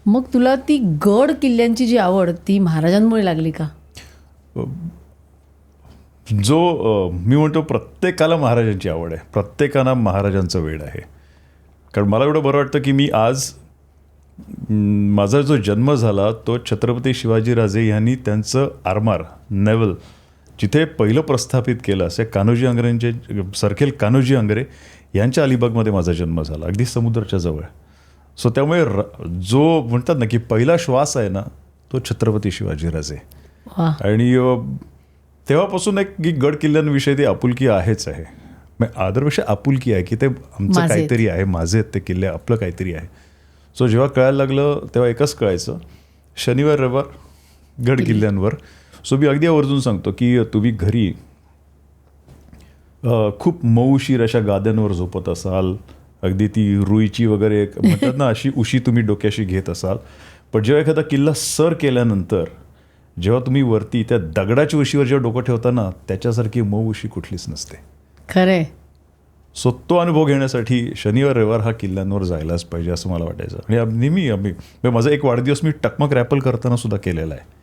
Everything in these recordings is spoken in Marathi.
मग तुला ती गड किल्ल्यांची जी आवड ती महाराजांमुळे लागली का? मी म्हणतो प्रत्येकाला महाराजांची आवड आहे, प्रत्येकाला महाराजांचं वेड आहे. कारण मला एवढं बरं वाटतं की मी आज माझा जो जन्म झाला तो छत्रपती शिवाजीराजे यांनी त्यांचं आरमार नेव्हल जिथे पहिलं प्रस्थापित केलं असे कान्होजी आंग्रेंचे सरखेल कान्होजी आंग्रे यांच्या अलिबागमध्ये माझा जन्म झाला, अगदी समुद्राच्या जवळ. सो त्यामुळे जो म्हणतात ना की पहिला श्वास आहे ना तो छत्रपती शिवाजीराजे. आणि तेव्हापासून एक की गड किल्ल्यांविषयी ती आपुलकी आहेच आहे. आदरपेक्षा आपुलकी आहे की ते आमचं काहीतरी आहे, माझे आहेत ते किल्ले, आपलं काहीतरी आहे. सो जेव्हा कळायला लागलं तेव्हा एकच कळायचं, शनिवार रविवार गड किल्ल्यांवर. सो मी अगदी आवर्जून सांगतो की तुम्ही घरी खूप मऊशीर अशा गाद्यांवर झोपत असाल, अगदी ती रुईची वगैरे म्हणतात ना अशी उशी तुम्ही डोक्याशी घेत असाल, पण जेव्हा एखादा किल्ला सर केल्यानंतर जेव्हा तुम्ही वरती त्या दगडाची उशीवर जेव्हा डोकं ठेवता ना त्याच्यासारखी मऊ उशी कुठलीच नसते. खरंय. सो तो अनुभव घेण्यासाठी शनिवार रविवार हा किल्ल्यांवर जायलाच पाहिजे असं मला वाटायचं. आणि नेहमी माझा एक वाढदिवस मी टकमक रॅपल करताना सुद्धा केलेला आहे.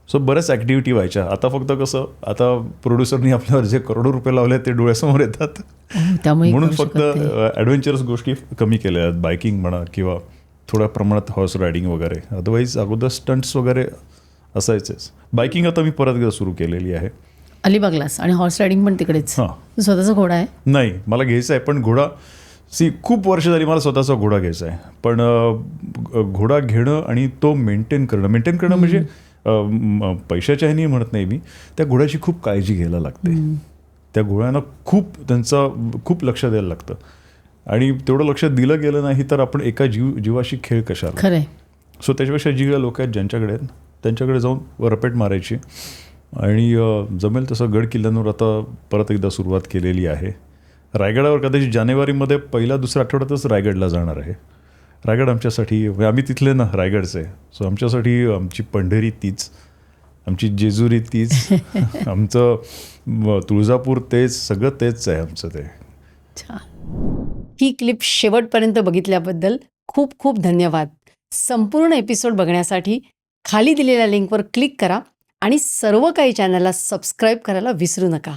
सो बऱ्याच ॲक्टिव्हिटी व्हायच्या. आता फक्त कसं, आता प्रोड्युसरनी आपल्यावर जे करोडो रुपये लावले ते डोळ्यासमोर येतात, म्हणून फक्त ॲडव्हेंचरस गोष्टी कमी केल्या आहेत, बायकिंग म्हणा किंवा थोड्या प्रमाणात हॉर्स रायडिंग वगैरे. अदरवाईज अगोदर स्टंट्स वगैरे असायचेच. बायकिंग आता मी परत एकदा सुरू केलेली आहे अलिबागलाच. आणि हॉर्स रायडिंग पण तिकडेच. स्वतःचा घोडा आहे? नाही, मला घ्यायचा आहे, पण घोडा खूप वर्ष झाली मला स्वतःचा घोडा घ्यायचा आहे. पण घोडा घेणं आणि तो मेंटेन करणं म्हणजे पैशाच्या ह्यानी म्हणत नाही मी, त्या घोड्याची खूप काळजी घ्यायला लागते. त्या घोड्यांना खूप लक्ष द्यायला लागतं. आणि तेवढं लक्ष दिलं गेलं नाही तर आपण एका जीवाशी खेळ कशाला. खरंय. सो त्याच्यापेक्षा जी लोक आहेत ज्यांच्याकडे आहेत त्यांच्याकडे जाऊन रपेट मारायची. आणि जमेल तसं गड किल्ल्यांवर आता परत एकदा सुरुवात केलेली आहे. रायगडावर कदाचित जानेवारीमध्ये पहिला दुसऱ्या आठवड्यातच रायगडला जाणार आहे. रायगड आमच्यासाठी, आम्ही तिथले ना रायगडचे, सो आमच्यासाठी आमची पंढरी तीच, आमची जेजुरी तीच, आमचं तुळजापूर तेच, सगळं तेच आहे आमचं ते. छान. ही क्लिप शेवटपर्यंत बघितल्याबद्दल खूप खूप धन्यवाद. संपूर्ण एपिसोड बघण्यासाठी खाली दिलेल्या लिंकवर क्लिक करा आणि सर्व काही चॅनलला सबस्क्राईब करायला विसरू नका.